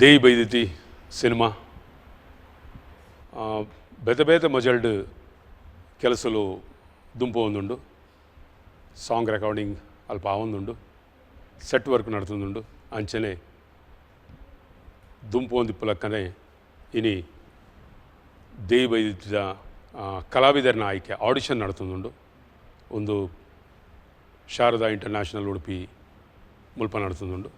Deyi ಬೈದಿತಿ cinema ಬೇತೆ ಬೇತೆ ಮಜಲ್ಡ್ ಕೆಲಸಲು ದುಂಪು ಒಂದುಂಡು song recording ಅಲ್ಪ ಆವೊಂದುಂಡು ಸೆಟ್ ವರ್ಕ್ ನಡತುಂದುಂಡು ಅಂಚನೆ ದುಂಪು ಒಂದಿಪ್ಪುಲಕ್ಕನೆ ಇನಿ ದೇಯಿ ಬೈದಿದ ಕಲಾವಿದರನ ಆಯ್ಕೆ ಆಡಿಷನ್ ನಡತುಂದುಂಡು ಒಂದು ಶಾರದಾ ಇಂಟರ್ನ್ಯಾಷನಲ್ ಉಡುಪಿ ಮುಲ್ಪ ನಡತುಂದುಂಡು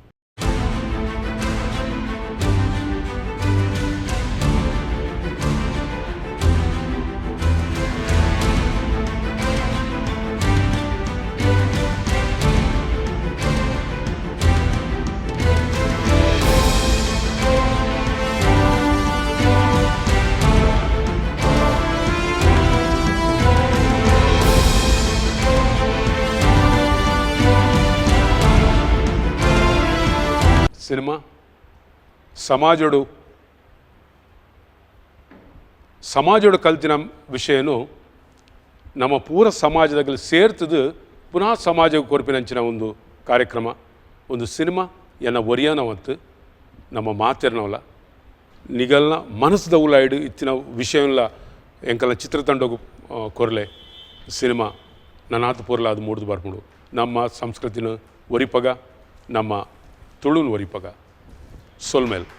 ಸಿನಿಮಾ ಸಮಾಜೋಡು ಕಲ್ತಿನ ವಿಷಯನು ನಮ್ಮ ಪೂರ ಸಮಾಜದಲ್ಲಿ ಸೇರ್ತದು ಪುನಃ ಸಮಾಜಕ್ಕೆ ಕೊರಪಿನಂಚಿನ ಒಂದು ಕಾರ್ಯಕ್ರಮ ಒಂದು ಸಿನಿಮಾ ಎನ್ನ ಒರಿಯಾನವತ್ತು ನಮ್ಮ ಮಾತಿರ್ನವಲ್ಲ ನಿಗಲ್ನ ಮನಸ್ಸದ ಉಲಾಯ್ಡು ಇತ್ತಿನ ವಿಷಯಲ್ಲ ಎಂಕಲ್ನ ಚಿತ್ರತಂಡಗೂ ಕೊರಲೆ ಸಿನಿಮಾ ನನ್ನಾತು ಪೂರ್ಲ ಅದು ಮೂಡ್ದು ಬರ್ಕೊಂಡು ನಮ್ಮ ಸಂಸ್ಕೃತಿನ ಒರಿಪಗ ನಮ್ಮ ತುಳುನ್ ಒರಿಪಗ ಸೊಲ್ಮೇಲ್